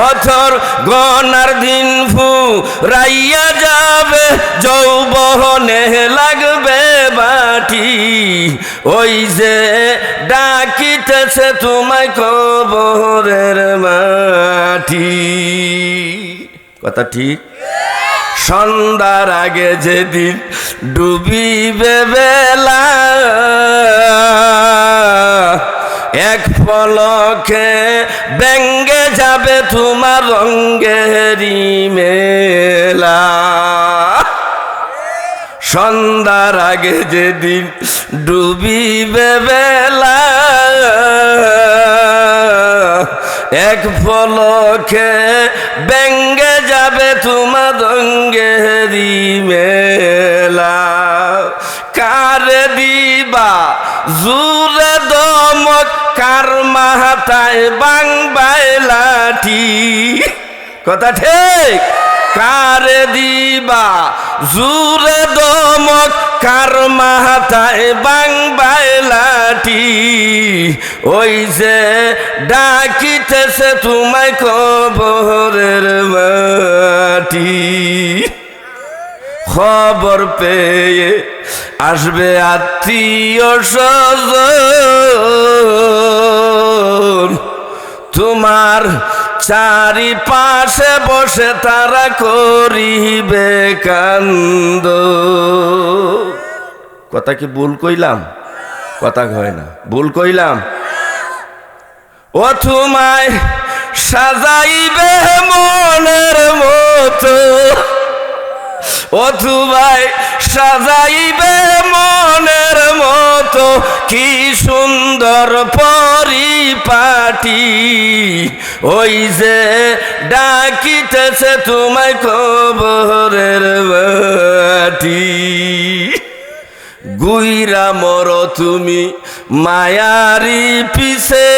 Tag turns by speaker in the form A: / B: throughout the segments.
A: Author গনার দিন ফুরাইয়া যাবে, যৌবনে লাগবে বাটি, ওই যে ডাকিতেছে তোমায় কবরের মাটি। কথা ঠিক? সন্ধ্যার আগে যেদিন ডুবিবে বেলা, এক পলকে ব্যঙ্গে যাবে তোমার রঙ্গেরি মেলা। সন্ধ্যার আগে যেদিন ডুবিবে বেলা, এক পলকে ব্যঙ্গে যাবে তোমার রঙ্গেরি মেলা। কারে দিবা জুরে দমক, কার মাথায় বাংবাই লাঠি। কথা ঠিক? কারে দিবা জুরে দমক, কার মাথায় বাংবাই লাঠি, ওই যে ডাকিতেছে তোমায় কবরের মাটি। খবর পেয়ে আসবে আত্মীয় স্বজন, তোমার চারিপাশে বসে তারা করিবে কান্দ। কথা কি ভুল কইলাম? কথা কয় না, ভুল কইলাম? ও তোমায় সাজাইবে মনের মতো, ও তোমায় সাজাইবে মনের মতো, কি সুন্দর পরিপাটি, ওই যে ডাকিতেছে তোমায় কবরের মাটি। গুইরা মরো তুমি মায়ারি পিছে,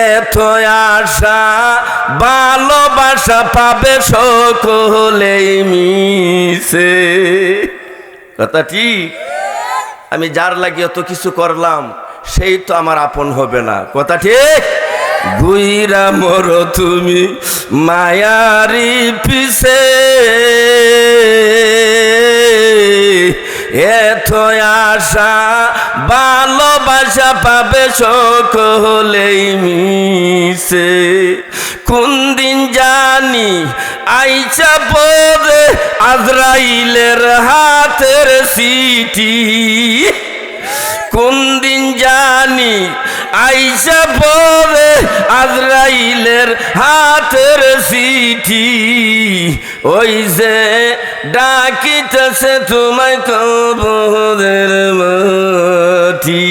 A: এত আশা ভালোবাসা পাবে সকলেই মিশে। কথা ঠিক? আমি যার লাগি অত কিছু করলাম, সেই তো আমার আপন হবে না। কথা ঠিক? গুইরা মরো তুমি মায়ারি পিছে, এত আশা ভালোবাসা পাবে সকলেই মিশে। কোন দিন জানি আইসা পড়ে আজরাইলের হাতের সিটি, কোন দিন জানি আইসা পড়ে আজরাইলের হাতের সিটি, ওই যে ডাকিতেছে তোমায় কবরের মাটি।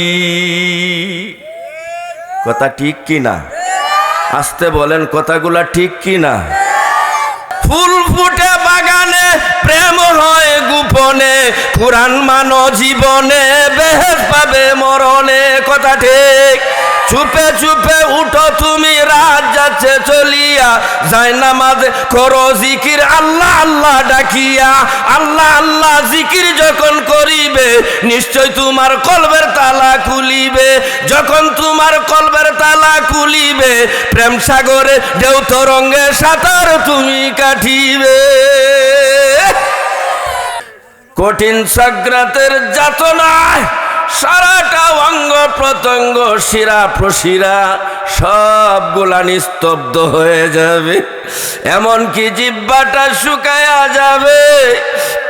A: কথা ঠিক কিনা? আসতে বলেন, কথাগুলা ঠিক কিনা? ফুল ফুটে বাগানে, প্রেম হয় গোপনে, কুরআন মানো জীবনে, বেহেশত পাবে মরণে। কথা ঠিক? চুপে চুপে উঠো তুমি, রাত যাচ্ছে চলিয়া, যায় নামাজে করো জিকির আল্লাহ আল্লাহ ডাকিয়া। আল্লাহ আল্লাহ জিকির যখন করিবে, নিশ্চয় তোমার কলবের তালা খুলিবে। যখন তোমার কলবের তালা খুলিবে, প্রেম সাগরে ঢেউ তরঙ্গে সাঁতার তুমি কাটিবে। কঠিন সাগরাতের যাতনায় সারাটা অঙ্গ প্রত্যঙ্গ শিরা প্রশিরা সবগুলা নিস্তব্ধ হয়ে যাবে, এমনকি জিহ্বাটা শুকায়া যাবে।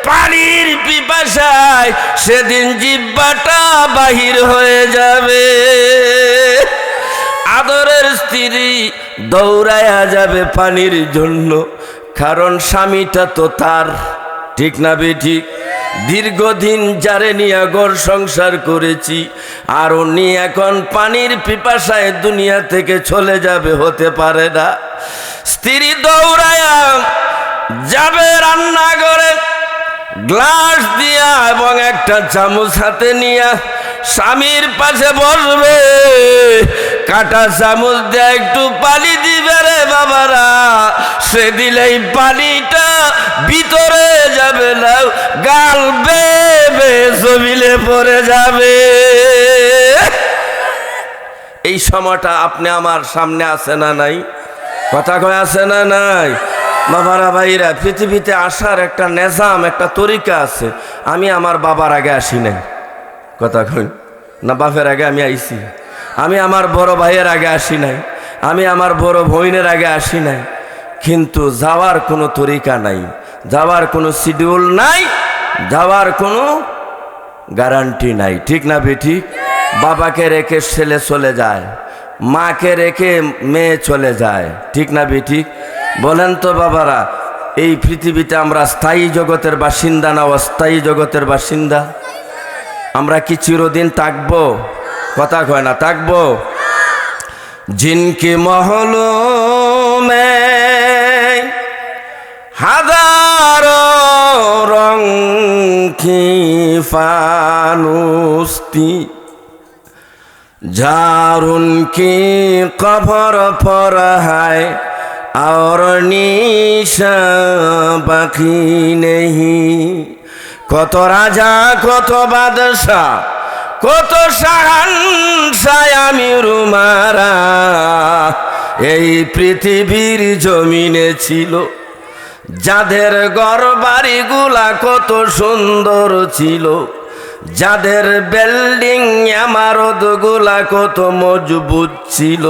A: পানির পিপাসায় সেদিন জিহ্বাটা বাহির হয়ে যাবে। আদরের স্ত্রী দৌড়ায়া যাবে পানির জন্য, কারণ স্বামীটা তো তার। ঠিক না বেঠিক? দীর্ঘদিন যারে নিয়ে ঘর সংসার করেছি, আর উনি এখন পানির পিপাসায় দুনিয়া থেকে চলে যাবে, হতে পারে না। স্ত্রী দৌড়ায়া যাবে রান্নাঘরে, গ্লাস দিয়া এবং একটা চামচ হাতে নিয়া স্বামীর পাশে বসবে। কাটা চামচ দিয়ে একটু পানি দিবে রে বাবারা, সে দিলেই পানিটা ভিতরে যাবে না, গাল বেয়ে জমিলে পড়ে যাবে। এই সময়টা আপনি আমার সামনে আছে না নাই? কথা কয় আছে না নাই? বাবারা ভাইরা, পৃথিবীতে আসার একটা নিজাম, একটা তরিকা আছে। আমি আমার বাবার আগে আসি নাই, কথা কই না, বাপের আগে আমি আইছি। আমি আমার বড় ভাইয়ের আগে আসি নাই, আমি আমার বড় বোনের আগে আসি নাই। কিন্তু যাওয়ার কোনো তরিকা নাই, যাওয়ার কোনো শিডিউল নাই, যাওয়ার কোনো গ্যারান্টি নাই। ঠিক না বেঠিক? বাবাকে রেখে ছেলে চলে যায়, মাকে রেখে মেয়ে চলে যায়। ঠিক না বেঠিক? বলেন তো বাবারা, এই পৃথিবীতে আমরা স্থায়ী জগতের বাসিন্দা না অস্থায়ী জগতের বাসিন্দা? আমরা কি চিরদিন থাকবো? কথা কয় না, থাকবো? জিনকি মহলো মে হাজারো রং কি ফানুস্তি জারুন কি কবর পর হায় और নিশা বাকি নেহি। কত রাজা, কত বাদশাহ, কত শাহানশাহ আমির উমারা এই পৃথিবীর জমিনে ছিল, যাদের ঘর বাড়িগুলা কত সুন্দর ছিল, যাদের বিল্ডিং ইমারত গুলা কত মজবুত ছিল,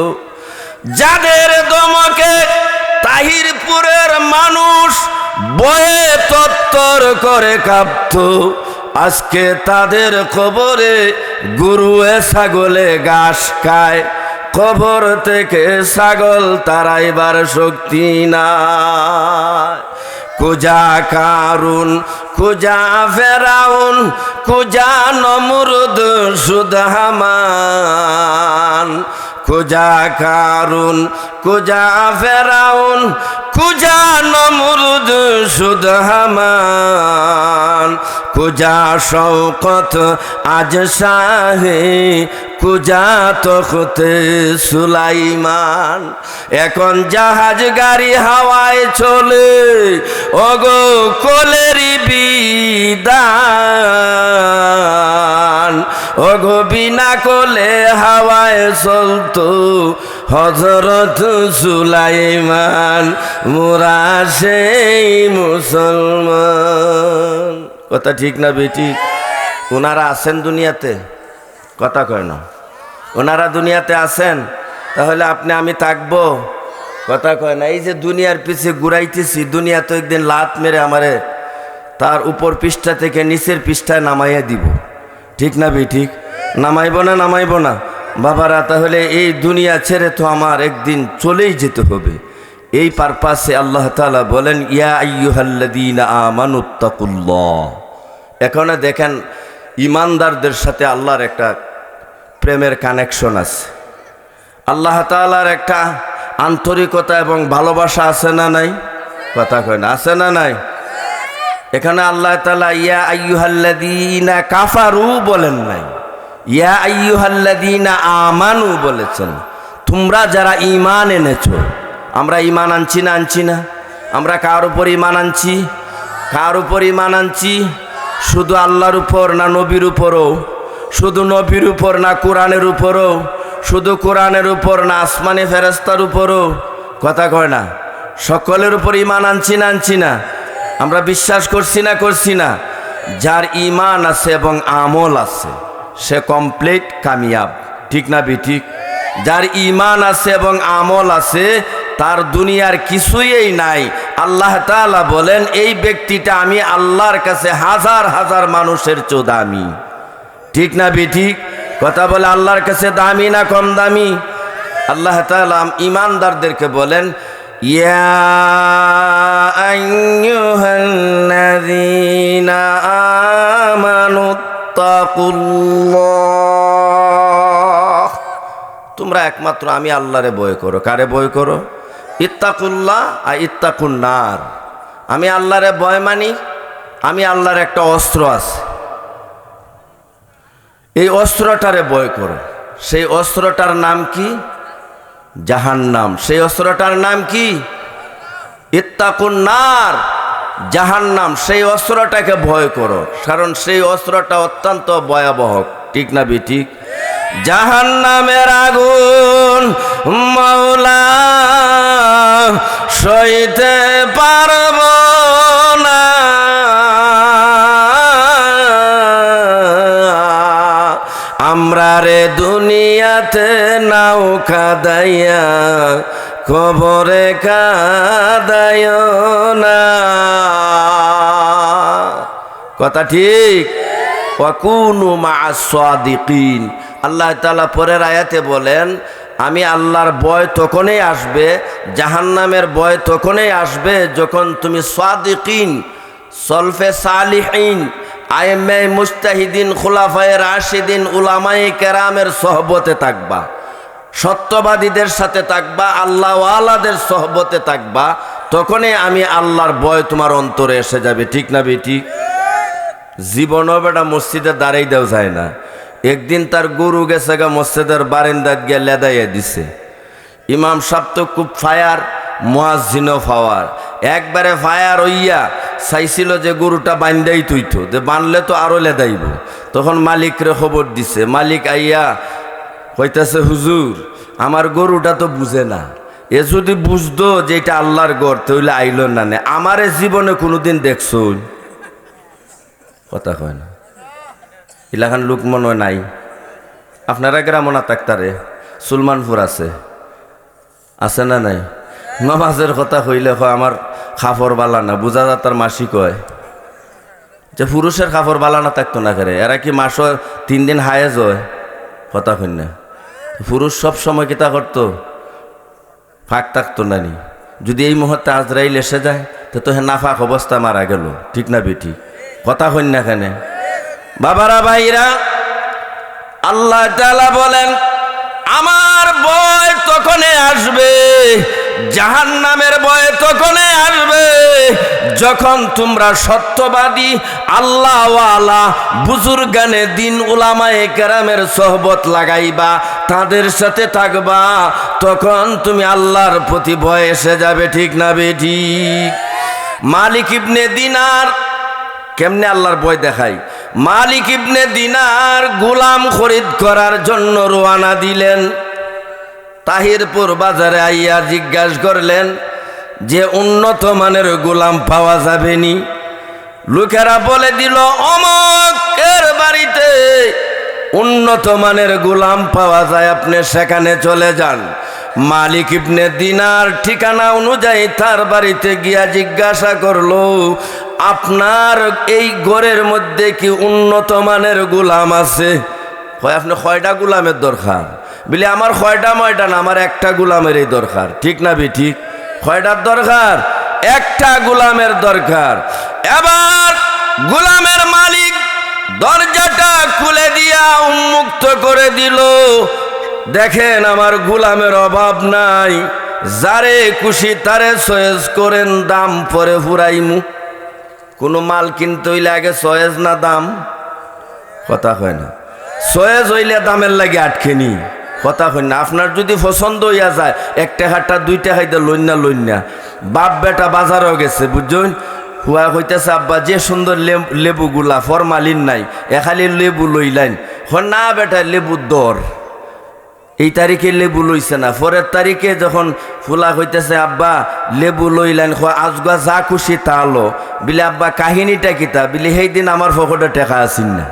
A: যাদের দমকে তাহিরপুরের মানুষ বয়ে তত্তর করে কাঁপত, আজকে তাদের কবরে গরুয়ে ছাগলে ঘাস খায়। কবর থেকে ছাগল তাড়াইবার শক্তি নাই। কুজা কারুন, কুজা ফেরাউন, কুজা নমরুদ সুদ হামান। কুজা কারুন, কুজা ফেরাউন, কুজা নমরুদ সুদ হামান। কুজা শওকত আজ শাহে, কুজা তখতে সুলাইমান। এখন জাহাজ গাড়ি হাওয়ায় চলে, ওগো কোলেরি বিদান। ওগো বিনা কোলে হাওয়ায় চলতো হযরত সুলাইমান, মোরা সেই মুসলমান। কথা ঠিক না বেটি? ওনারা আছেন দুনিয়াতে? কথা কয় না। ওনারা দুনিয়াতে আছেন, তাহলে আপনি আমি থাকবো? কথা কয় না। এই যে দুনিয়ার পিছে ঘুরাইতেছি, দুনিয়া তো একদিন লাত মেরে আমারে তার উপর পৃষ্ঠা থেকে নিচের পৃষ্ঠায় নামাইয়া দিব। ঠিক না বেঠিক? নামাইব না, নামাইব না বাবারা? তাহলে এই দুনিয়া ছেড়ে তো আমার একদিন চলেই যেতে হবে। এই পারপাসে আল্লাহ তাআলা বলেন, ইয়া আইয়ুহাল্লাযীনা আমানুত্তাকুল্লাহ। এখানে দেখেন, ইমানদারদের সাথে আল্লাহর একটা প্রেমের কানেকশন আছে। আল্লাহ তাআলার একটা আন্তরিকতা এবং ভালোবাসা আছে না নাই? কথা কয় না, আছে না নাই? এখানে আল্লাহ তাআলা ইয়া আইয়ুহাল্লাযীনা কাফারু বলেন নাই, ইয়া আইয়ুহাল্লাযীনা আমানু বলেছেন। তোমরা যারা ঈমান এনেছো। আমরা ঈমান আনছি না? আনছি না? আমরা কার উপর ঈমান আনছি? কার উপর ঈমান আনছি? শুধু আল্লাহর উপর না নবীর উপরও? শুধু নবীর উপর না কোরআনের উপরও? শুধু কোরআনের উপর না আসমানি ফেরেশতার উপরও? কথা কয় না। সকলের উপর ঈমান আনছি না? আনছি না? আমরা বিশ্বাস করছি না? করছি না? যার ঈমান আছে এবং আমল আছে সে কমপ্লিট কামিয়াব। ঠিক না বেঠিক? যার ঈমান আছে এবং আমল আছে তার দুনিয়ার কিছুই নাই। আল্লাহ তাআলা বলেন, এই ব্যক্তিটা আমি আল্লাহর কাছে হাজার হাজার মানুষের চেয়ে দামি। ঠিক না বেঠিক? কথা বলে আল্লাহর কাছে দামি না কম দামি? আল্লাহ তাআলা ঈমানদারদেরকে বলেন, ইয়া আইয়ুহাল্লাযীনা আমানুত্তাকুল্লাহ। তোমরা একমাত্র আমি আল্লাহরে ভয় করো। কারে ভয় করো? ইত্তাকুল্লাহ আর ইত্তাকুন নার। আমি আল্লাহরে ভয় মানি। আমি আল্লাহর একটা অস্ত্র আছে, এই অস্ত্রটারে ভয় করো। সেই অস্ত্রটার নাম কি? জাহান্নাম। সেই অস্ত্রটার নাম কি? ইত্তাকুন নার, জাহান্নাম। সেই অস্ত্রটাকে ভয় করো, কারণ সেই অস্ত্রটা অত্যন্ত ভয়াবহ। ঠিক না বেঠিক? জাহান্নামের আগুন মাওলা সইতে পারব না। আমরা রে দুনিয়াতে নাও কাদাইয়া কবরে কাদায় না। কথা ঠিক। ওয়াকুনু মা'আস সাদিকিন। আল্লাহ তাআলা পরের আয়াতে বলেন, আমি আল্লাহর ভয় তখনই আসবে, জাহান্নামের ভয় তখনই আসবে যখন তুমি সাদিকিন, সলফে সালিহিন, আইম্মায়ে মুজতাহিদিন, খুলাফায়ে রাশিদিন, উলামায়ে কেরামের সোহবতে থাকবা, সত্যবাদীদের সাথে থাকবা, আল্লাহওয়ালাদের সোহবতে থাকবা, তখনই আমি আল্লাহর ভয় তোমার অন্তরে এসে যাবে। ঠিক না বেটি? জীবনও বেটা মসজিদে দাঁড়াই দেওয়া যায় না। একদিন তার গরু গেছে গা মসজিদের বারান্দাত গিয়ে লেদাইয়া দিছে। ইমাম সাহেব তো খুব ফায়ার, মুয়াজ্জিনও ফাওয়ার, একবারে ফায়ার হইয়া চাইছিল যে গরুটা বান্ধাই তুইতো, যে বানলে তো আরো লেদাইব। তখন মালিকরে খবর দিছে। মালিক আইয়া কইতাছে, হুজুর আমার গরুটা তো বুঝে না, এ যদি বুঝতো যে এটা আল্লাহর গড় তাহলে আইল না। আমারে জীবনে কোনোদিন দেখছো? কথা কয় না। ইলাখান লোক মনে নাই। আপনারা গ্রাম না তাক্তারে সুলমানপুর আছে, আছে না নাই? নামাজের কথা কইলে কয় আমার খাফর বালা না, বুঝা যা তার মাসি কয় যে পুরুষের খাফর বালা না থাকতো না করে, এরা কি মাসও 3 দিন হায়েজ হয়? কথা কই না। পুরুষ সব সময় কিতা করতো? ফাঁক থাকতো না নি। যদি এই মুহূর্তে আজরাইল এসে যায় তো হে নাফাক অবস্থা মারা গেল। ঠিক না বেটি? কথা কই না কেন? বাবারা ভাইরা, আল্লাহ তাআলা বলেন আমার ভয় তখনই আসবে, জাহান্নামের ভয় তখনই আসবে যখন তোমরা সত্যবাদী, আল্লাহওয়ালা, বুজুর্গানে দিন, উলামায়ে কেরামের সোহবত লাগাইবা, তাদের সাথে থাকবা, তখন তুমি আল্লাহর প্রতি ভয় এসে যাবে। ঠিক না বেটি? মালিক ইবনে দিনার কেমনে আল্লাহর ভয় দেখায়? মালিক ইবনে দিনার গোলাম খরিদ করার জন্য রওনা দিলেন। তাহিরপুর বাজারে আইয়া জিজ্ঞাসা করলেন যে উন্নত মানের গোলাম পাওয়া যাবে নি? লোকেরা বলে দিল অমকের বাড়িতে উন্নত মানের গোলাম পাওয়া যায়, আপনি সেখানে চলে যান। মালিক ইবনে দিনার ঠিকানা অনুযায়ী তার বাড়িতে গিয়া জিজ্ঞাসা করলো, আপনার এই ঘরের মধ্যে কি উন্নত মানের গোলাম আছে? হয় আপনি কয়টা গোলামের দরকার? বলে আমার কয়টা ময়টা না, আমার একটা গোলামের এই দরকার। ঠিক না বেঠিক? কয়টার দরকার? একটা গোলামের দরকার। এবার গোলামের মালিক দরজাটা খুলে দিয়া উন্মুক্ত করে দিল। দেখেন আমার গোলামের অভাব নাই, যারে খুশি তারে চয়েস করেন, দাম পরে ফুরাইমু। কোনো মাল কিনতে হইলে আগে চয়েস না দাম? কথা হয় না। চয়েস হইলে দামের লাগে আটকেনি। কথা হয় না। আপনার যদি পছন্দ হইয়া যায়, 1 টাকাটা 2 টাকাইতে লইনা বাপ বেটা বাজারও গেছে, বুঝছেন? হুয়া হইতেছে আব্বা যে সুন্দর লেবুগুলা ফরমালিন নাই, খালি লেবু লইলেন। না বেটা লেবুর দর, এই তারিখে লেবু লইছে না, পরের তারিখে যখন ফুলা হইতেছে আব্বা লেবু লইলেন, আজগা যা খুশি তা লো। বিলে আব্বা কাহিনীটা কিতা? বিলে সেই দিন আমার পকেটে টাকা আসিন না।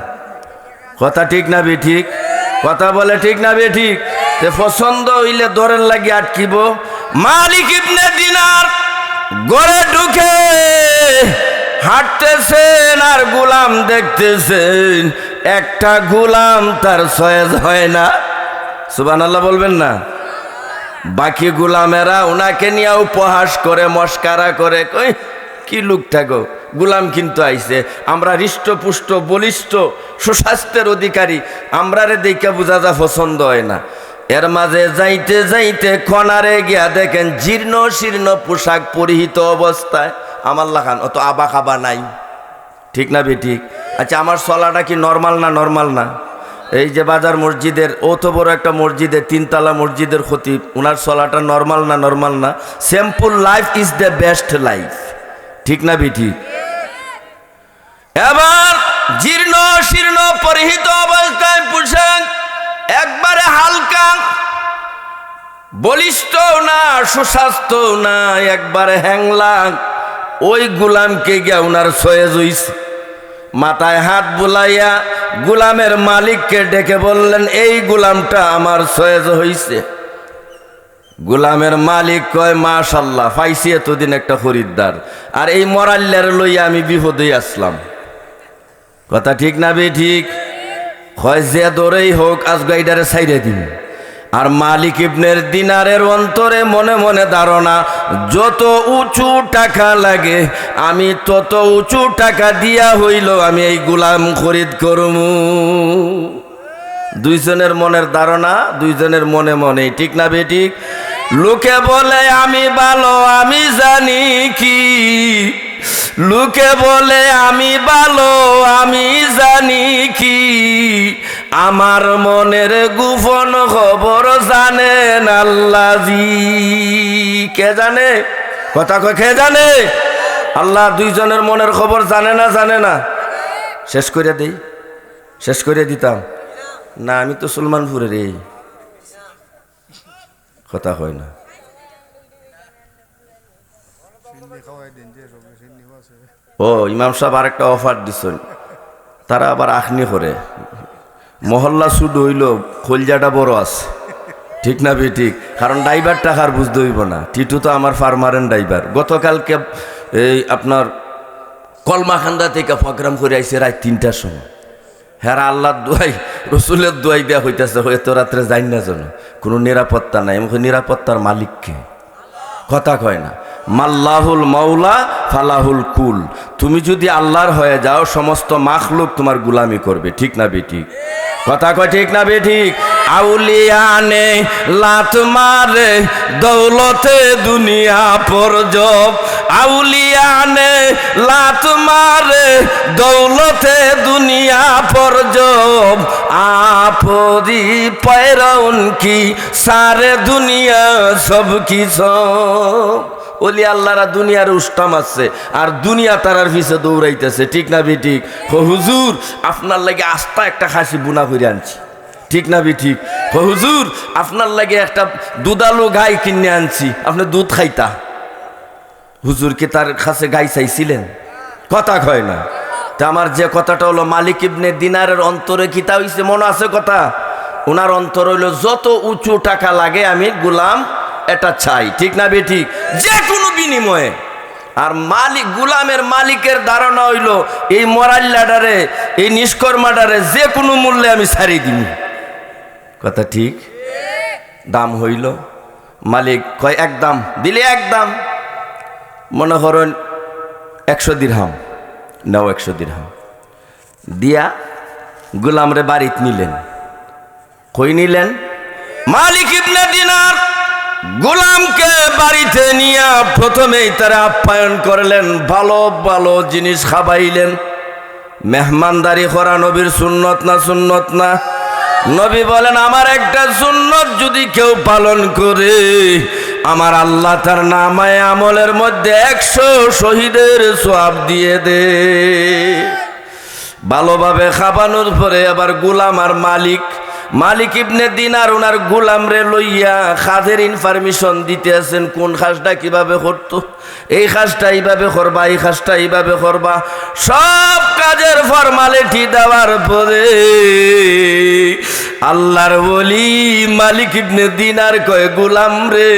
A: কথা ঠিক না বে ঠিক? কথা বলে ঠিক না বে ঠিক? তে পছন্দ হইলে দরের লাগি আটকিব। মালিক ইবনে দিনার ঘরে ঢুকে হাঁটতেছেন আর গোলাম দেখতেছেন, একটা গোলাম তার চয়েস হয় না। সুবহানাল্লাহ বলবেন না? বাকি গোলামেরা ওনাকে নিয়ে উপহাস করে, মস্কারা করে, কই কি লোকটা গো, গোলাম কিন্তু আইছে, আমরা হৃষ্টপুষ্ট বলিষ্ঠ সুস্বাস্থ্যের অধিকারী, আমরা রে দেখে বোঝা যা পছন্দ হয় না। এর মাঝে যাইতে যাইতে কনারে গিয়া দেখেন জীর্ণ শীর্ণ পোশাক পরিহিত অবস্থায়। আমার লাখান অত আবা খাবা নাই। ঠিক না বে ঠিক? আচ্ছা আমার চলাটা কি নর্মাল না? নর্মাল না? এই যে বাজার মসজিদের অত বড় একটা মসজিদের 3 তলা মসজিদের খতিব, ওনার চলাটা নর্মাল না? নর্মাল না? Simple life is the best life. ঠিক না বেটি? এবার জীর্ণ শীর্ণ পরিহিত অবস্থায় পোশাক, এক বলিষ্ঠ না, সুস্বাস্থ্য না, একবারে হ্যাংলা। ওই গুলামকে গিয়া উনার সয়েজ হইছে। মাথায় হাত বুলাইয়া গুলামের মালিককে ডেকে বললেন, এই গুলামটা আমার সয়েজ হইছে। গুলামের মালিক কয়, মাশাল্লাহ, পাইছি এতদিন একটা খরিদ্দার, আর এই মরাল্লার লইয়া আমি বিপদেই আসলাম। কথা ঠিক না বে ঠিক? হয় যে দরেই হোক আজ গাইডারে ছাইরে দিন। আর মালিক ইবনের দিনারের অন্তরে মনে মনে ধারণা, যত উঁচু টাকা লাগে আমি তত উঁচু টাকা দিয়া হইল আমি এই গুলাম খরিদ করমু। দুইজনের মনের ধারণা দুইজনের মনে মনে, ঠিক না বে ঠিক? লোকে বলে আমি ভালো আমি জানি কি, লোকে বলে আমি ভালো আমি জানি কি, আমার মনের গোপন খবর জানেন আল্লাহজি। কে জানে? কথা কয়, কে জানে? আল্লাহ দুইজনের মনের খবর জানে না, জানে না? শেষ করে দেই, শেষ করে দিতাম না, আমি তো সুলমানপুরের। এই কথা হয় না। ও ইমাম সাহেব আরেকটা অফার দিচ্ছেন, তারা আবার আখনি করে মহল্লা শুধু হইল খলজাটা বড় আছে, ঠিক না বে ঠিক? কারণ ড্রাইভার টাকার বুঝতে হইব না। টিটু তো আমার ফার্মারেন ড্রাইভার। গতকালকে এই আপনার কলমাখান্দা থেকে প্রোগ্রাম করে আইসে রাত 3টার সময়। হ্যাঁ, আল্লাহর দোয়াই রসুলের দোয়াই দেওয়া হইতেছে, হয়তো রাত্রে যাই না যেন, কোনো নিরাপত্তা নাই। আমাকে নিরাপত্তার মালিককে কথা কয় না। মাল্লাহুল মাওলা ফালাহুল কুল। তুমি যদি আল্লাহর হয়ে যাও সমস্ত মাখলুক তোমার গুলামি করবে, ঠিক না বে ঠিক? কথা কয়, ঠিক না বে ঠিক? আউলিয়ানে লাত মারে দৌলতে দুনিয়া পর জব, আউলিয়ানে লাত মারে দৌলতে দুনিয়া পর জব, আপরি पैरउन की सारे दुनिया सब की सब। ওলি আল্লাহরা দুনিয়ার উষ্টাম আছে আর দুনিয়া তারার পিছে দৌড়াইতেছে, ঠিক না বে ঠিক? হুজুর আপনার লাগে আস্তা একটা খাসি বুনা করে আনছি, ঠিক না বে ঠিক? হুজুর আপনার লাগে একটা দুধালু গাই কিনে আনছি, আপনি দুধ খাইতা। হুজুর কি তার কাছে গাই চাইছিলেন? কথা কয় না। তা আমার যে কথাটা হলো, মালিক ইবনে দিনারের অন্তরে কি তা হইছে মনে আছে কথা? ওনার অন্তর হইল যত উঁচু টাকা লাগে আমি গুলাম এটা চাই, ঠিক না বে ঠিক? যে কোনো বিনিময়ে। আর মালিক গুলামের মালিকের ধারণা হইল এই মরাল্লাডারে এই নিষ্কর্মাডারে যে কোনো মূল্যে আমি ছাড়ি দিব। কথা ঠিক? দাম হইল, মালিক কয় এক দাম দিলে এক দাম, মনে করেন 100 দিরহাম নাও, 100 দিরহাম দিয়া গুলামরে বাড়িতে নিলেন। কই নিলেন? মালিক ইবনে দিনার গোলামকে বাড়িতে নিয়ে প্রথমেই তারা আপ্যায়ন করলেন, ভালো ভালো জিনিস খাবাইলেন। মেহমানদারি করা নবীর সুন্নত না সুন্নত না? নবী বলেন, আমার একটা সুন্নত যদি কেউ পালন করে আমার আল্লাহ তার নামায়ে আমলের মধ্যে 100 শহীদের সওয়াব দিয়ে দে। ভালোভাবে খাবানোর পরে আবার গোলাম আর মালিক ইবনে দিনার ওনার গোলাম রে লইয়া কাজের ইনফরমেশন দিতে আছেন, কোন কাজটা কিভাবে করতো, এই কাজটা এইভাবে করবা, এই কাজটা এইভাবে করবা। সব কাজের ফরমালিটি দেওয়ার পরে আল্লাহর ওলি মালিক ইবনে দিনার কয়, গোলাম রে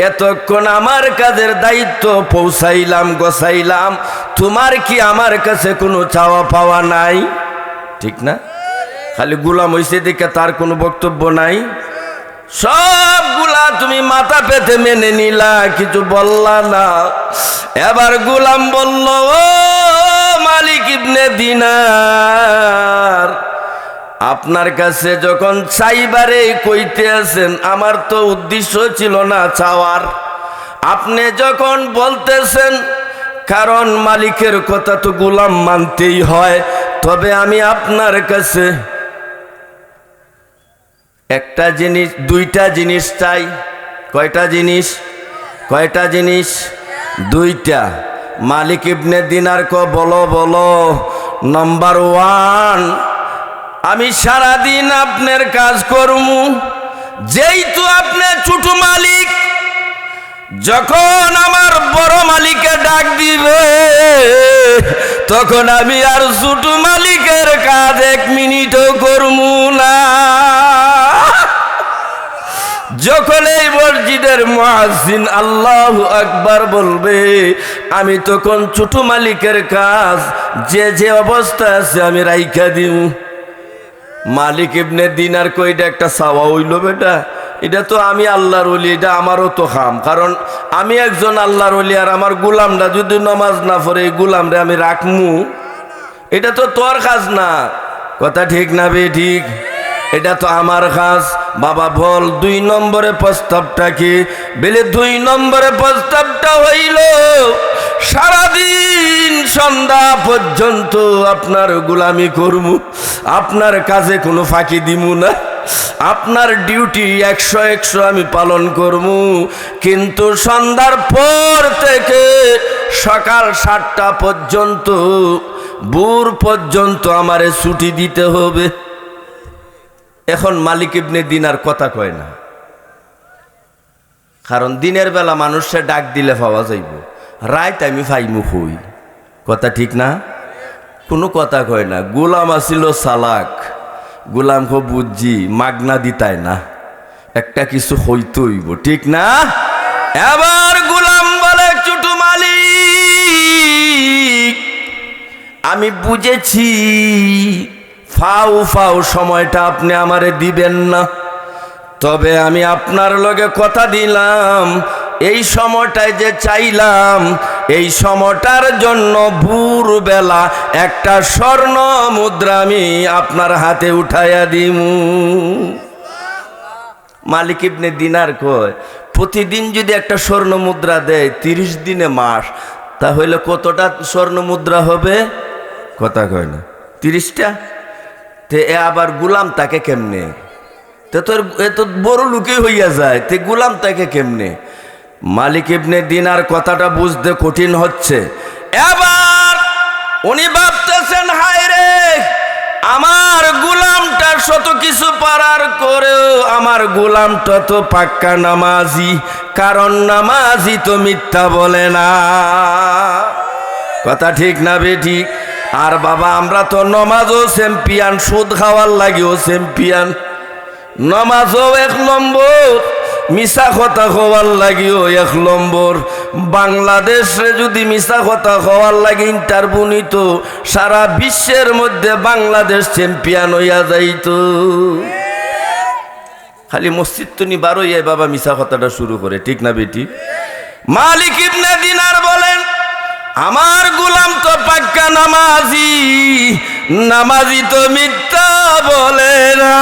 A: এতক্ষণ আমার কাজের দায়িত্ব পৌঁছাইলাম গোছাইলাম, তোমার কি আমার কাছে কোনো চাওয়া পাওয়া নাই? ঠিক না? খালি গোলাম হইছে দেখে তার কোনো বক্তব্য নাই। সবগুলা তুমি মাথা পেতে মেনে নিলা, কিছু বললা না। এবার গোলাম বলল, ও মালিক ইবনে দিনার, আপনার কাছে যখন চাইবারে কইতে আছেন আমার তো উদ্দেশ্য ছিল না চাওয়ার, আপনি যখন বলতেছেন কারণ মালিকের কথা তো গোলাম মানতেই হয়, তবে আমি আপনার কাছে একটা জিনিস, দুইটা জিনিস চাই। কয়টা জিনিস? কয়টা জিনিস? দুইটা। মালিক ইবনে দিনার কো বলো বলো। নাম্বার 1, আমি সারাদিন আপনার কাজ করমু, যেহেতু আপনি ছোট মালিক, যখন আমার বড় মালিকে ডাক দিবে তখন আমি আর ছোট মালিকের কাজ 1 মিনিটও করবো না। যখন এই মসজিদের মুয়াজ্জিন আল্লাহু আকবার বলবে, আমি তখন ছোট মালিকের কাজ যে অবস্থা আছে আমি রাইখা দিম। মালিক ইবনে দিনার কইটা একটা চাওয়া হইল বেটা, এটা তো আমি আল্লাহর ওলি, এটা আমারও তো খাম, কারণ আমি একজন আল্লাহর ওলি, আর আমার গোলামটা যদি নামাজ না পড়ে এই গোলামরে আমি রাখমু, এটা তো তোর কাজ না। কথা ঠিক না বে ঠিক? এটা তো আমার কাজ। বাবা বল 2 নম্বরে প্রস্তাবটা কি? বেলে 2 নম্বরে প্রস্তাবটা হইল সারাদিন সন্ধ্যা পর্যন্ত আপনার গোলামি করবো, আপনার কাজে কোনো ফাঁকি দিমু না, আপনার ডিউটি 100 আমি পালন করবো, কিন্তু সন্ধ্যার পর থেকে সকাল 7টা পর্যন্ত ভোর পর্যন্ত আমারে ছুটি দিতে হবে। এখন মালিক ইবনে দিনার কথা কয় না, কারণ দিনের বেলা মানুষে ডাক দিলে পাওয়া যাইব, রাত আমি ফাইমু হই। কথা ঠিক না? কোনো কথা কয় না। গোলাম আসিল চালাক, গোলাম খুব বুঝছি, মাগনা দিতাই না, একটা কিছু হইতে হইব, ঠিক না? এবার গোলাম বলে, ছোট মালিক আমি বুঝেছি, ফাউ ফাউ সময়টা আপনি আমারে দিবেন না, তবে আমি আপনার লগে কথা দিলাম, এই সময়টায় যে চাইলাম এই সময়টার জন্য ভোরবেলা একটা স্বর্ণ মুদ্রা আমি আপনার হাতে উঠাইয়া দিমু। মালিক ইবনে দিনার কয়, প্রতিদিন যদি একটা স্বর্ণ মুদ্রা দেয় 30 দিনে মাস, তাহলে কতটা স্বর্ণ মুদ্রা হবে? কথা কয় না। 30টা। তে আবার গোলাম তাকে কেমনে? এ তো বড় লোকে হইয়া যায়, তে গোলাম তাকে কেমনে? মালিক ইবনে দিনার কথাটা বুঝতে কঠিন হচ্ছে। এবার উনি ভাবতেছেন, হায় রে, আমার গোলামটা শত কিছু পারার করেও আমার গোলামটা তো পাক্কা নামাজি, কারণ নামাজি তো মিথ্যা বলে না। কথা ঠিক না বে ঠিক? আর বাবা আমরা তো নমাজও চ্যাম্পিয়ন, সুদ খাওয়ার লাগেও চ্যাম্পিয়ন, নমাজও 1 নম্বর, মিশা কথা খাওয়ার লাগিও 1 নম্বর। বাংলাদেশে যদি মিশা কথা খাওয়ার লাগে ইন্টারভিউ নিত, সারা বিশ্বের মধ্যে বাংলাদেশ চ্যাম্পিয়ন হইয়া যাইত। খালি মসজিদ তো নি বারো বাবা মিশা কথাটা শুরু করে, ঠিক না বেটি? মালিক ইবনে দিনার বলেন, আমার গোলাম তো পাক্কা নামাজি, নামাজি তো মিথ্যা বলে না।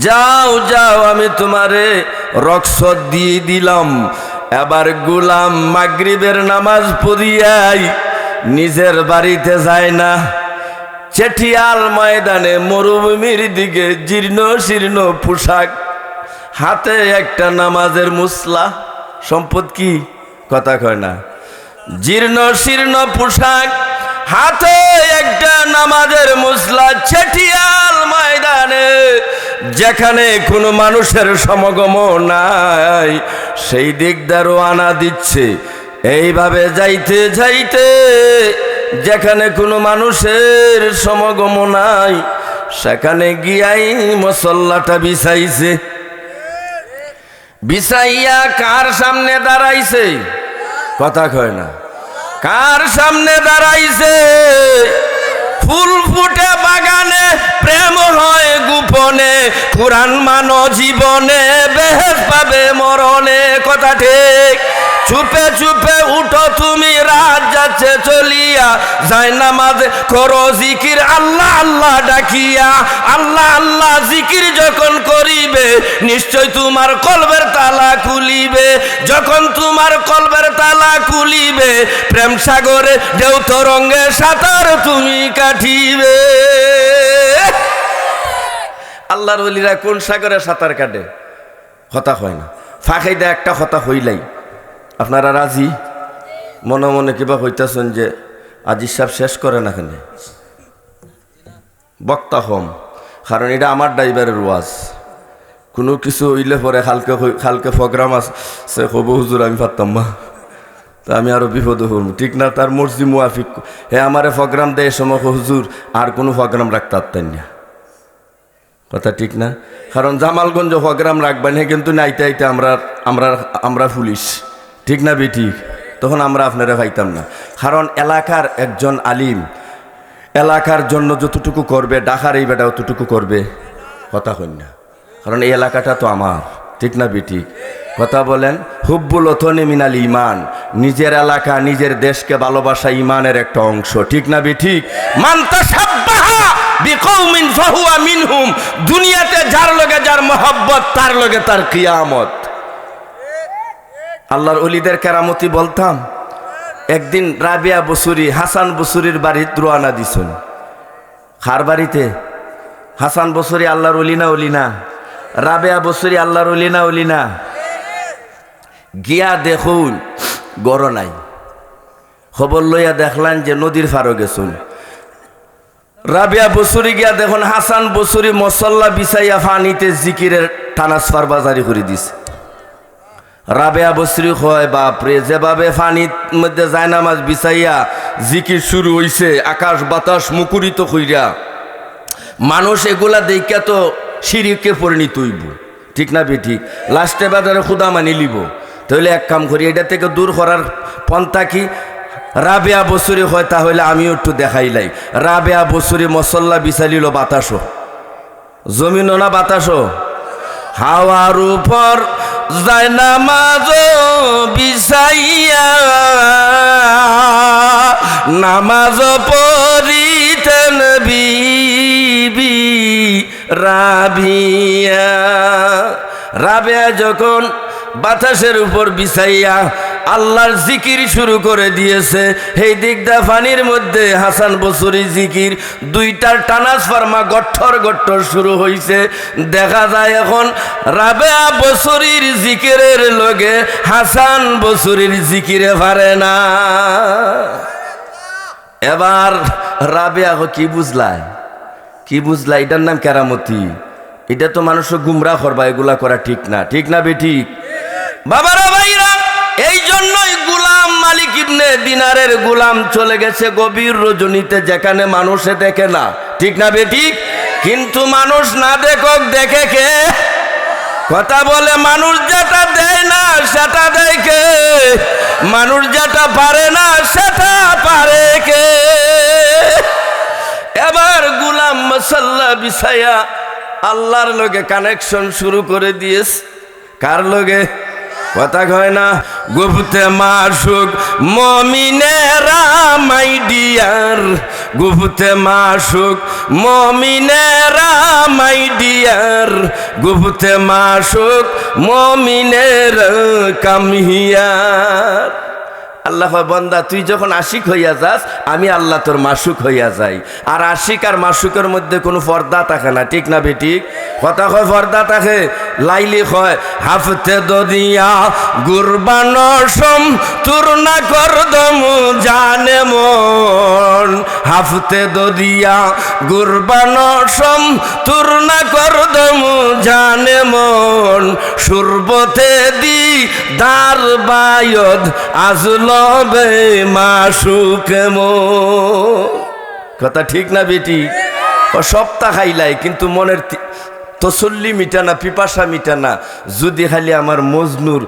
A: যাও যাও, আমি তোমারে রক্সত দিয়ে দিলাম। এবার গোলাম মাগরিবের নামাজ পড়িয়াই নিজের বাড়িতে যায় না, চেটিয়াল ময়দানে মরুভূমির দিকে জীর্ণ শীর্ণ পোশাক, হাতে একটা নামাজের মুসলা, সম্পদ কি? কথা কয় না। জীর্ণ শীর্ণ পোশাক, হাতে একটা নামাজের মুসলা, চেটিয়াল ময়দানে যেখানে কোনো মানুষের সমাগম নাই সেই দিক দ্বারও আনা দিচ্ছে। এইভাবে যাইতে যাইতে যেখানে কোনো মানুষের সমাগম নাই সেখানে গিয়াই মুসল্লাটা বিছাইছে। বিছাইয়া কার সামনে দাঁড়াইছে? কথা কয় না। কার সামনে দাঁড়াইছে? ফুল ফুটে বাগানে, প্রেম হয় গোপনে, কুরআন মানো জীবনে, বেহেশত পাবে মরণে। কথা ঠিক। চুপে চুপে উঠো তুমি, রাত যাচ্ছে চলিয়া, যায় নামাজে করো জিকির আল্লাহ আল্লাহ ডাকিয়া। আল্লাহ আল্লাহ জিকির যখন করিবে নিশ্চয় তোমার কলবের তালা খুলিবে। যখন তোমার কলবের তালা খুলিবে প্রেম সাগরে ঢেউ তরঙ্গে সাঁতার তুমি কাটিবে। আল্লাহর ওলিরা কোন সাগরে সাঁতার কাটে? কথা হয় না। ফাঁকাইদা একটা কথা হইলাই। আপনারা রাজি? মনে মনে কিবা হইতেছেন যে আজিজ সাহেব শেষ করে না, কেন বক্তা হম, কারণ এটা আমার ড্রাইভারের ওয়াজ। কোনো কিছু হইলে পরে খালকে প্রোগ্রাম আছে হবো হুজুর আমি পারতাম না, তা আমি আরো বিপদে হব, ঠিক না? তার মর্জি মুয়াফিক হে আমারে প্রোগ্রাম দেয় সময় হুজুর আর কোনো প্রোগ্রাম রাখতে পারতেন না, কথা ঠিক না? কারণ জামালগঞ্জ প্রোগ্রাম রাখবেন হে কিন্তু নাইতে আইতে আমরা পুলিশ, ঠিক না ঠিক? তখন আমরা আপনারা পাইতাম না। কারণ এলাকার একজন আলিম এলাকার জন্য যতটুকু করবে ঢাকার এই বেটা অতটুকু করবে, কথা হই না? কারণ এই এলাকাটা তো আমার, ঠিক না ঠিক? কথা বলেন। হুব্বুল ওতনে মিনাল ইমান, নিজের এলাকা নিজের দেশকে ভালোবাসা ইমানের একটা অংশ, ঠিক না ঠিক? মান তাশাব্বাহা বিকৌমিন ফাহুয়া মিনহুম, দুনিয়াতে যার লগে যার মহব্বত তার লগে তার কিয়ামত। আল্লাহর ওলিদের কেরামতি বলতাম। একদিন রাবিয়া বসুরি হাসান বসুরির বাড়িতে রওনা দিছেন। কার বাড়িতে? হাসান বসুরি আল্লাহর ওলি না ওলি না? রাবিয়া বসুরি আল্লাহর ওলি না ওলি না? গিয়া দেখুন গড় নাই। খবর লইয়া দেখলেন যে নদীর ফারো গেছুন। রাবিয়া বসুরি গিয়া দেখুন হাসান বসুরি মসল্লা বিছাইয়া ফানিতে জিকিরের ট্রান্সফার বাজারি করে দিছে। রাবেয়া বসরি হয় বাপরে, যেভাবে ফানির মধ্যে জায়নামাজ বিছাইয়া জিকির শুরু হইছে, আকাশ বাতাস মুকুরিত কইরা, মানুষ এগুলা দেখা তো শিরিকে পরিণত হইব, ঠিক না ঠিক? লাস্টে বাজারে খুদা মানি লিব। তাহলে এক কাম করি, এটা থেকে দূর করার পন্থা কি? রাবেয়া বসরি হয় তাহলে আমিও একটু দেখাইলাই। রাবেয়া বসরি মসল্লা বিছাইল বাতাসও, জমিনও না বাতাসও, হাওয়ার উপর জায়নামাজ বিছাইয়া নামাজ পড়িতেন বিবি রাবিয়া। রাবিয়া যখন বাতাসের উপর বিছাইয়া আল্লাহর জিকির শুরু করে দিয়েছে, এই দিকটা ফানির মধ্যে হাসান বসরি জিকির দুইটার ট্রান্সফার্মা গঠ্ঠর গঠ্ঠর শুরু হইছে। দেখা যায় এখন রাবেয়া বসরির জিকিরের লগে হাসান বসরির জিকিরে পারে না। এবার রাবেয়া কি বুঝলাই? কি বুঝলা? এটার নাম কেরামতি। এটা তো মানুষ গুমরা করবা, এগুলা করা ঠিক না, ঠিক না বেঠিক? বাবারা ভাইরা, এই জন্যই গুলাম মালিক ইবনে দিনারের গুলাম চলে গেছে গভীর রজনীতে, যেখানে মানুষে দেখে না, ঠিক না বেঠিক? কিন্তু মানুষ না দেখক দেখে কে? কথা বলে, মানুষ যেটা দেয় না সেটা দেখে, মানুষ যেটা পারে না সেটা পারে কে? এবার গুলাম মসল্লা বিছায়া আল্লাহর লগে কানেকশন শুরু করে দিয়েছে। কার লগে? কথা কয় না? গুপ্তে মাসুক মমিনেরা my dear, গুপ্তে Masuk মমিনেরা my dear, গুপ্তে মাসুক মমিনের কামহিয়ার। আল্লাহ বন্দা, তুই যখন আশিক হইয়া যাস আমি আল্লাহ তোর মাসুক হইয়া যাই। আর আশিক আর মাসুকের মধ্যে কোনো পর্দা থাকে না, ঠিক না বেঠিক? কথা কয় পর্দা থাকে। লাইলি কয় হাফতে দদিয়া গুরবান সম তুর না করদম জানে মন, হাফতে দদিয়া গুরবান সম তুর না করদম জানে মন, সুরবতে দি দার বায়দ আজল বে মাসুক মন। কথা ঠিক না বেটি? সপ্তাহ খাইলাই কিন্তু মনের তসল্লি মিটানা, পিপাসা মিটানা। যদি খালি আমার মজনুর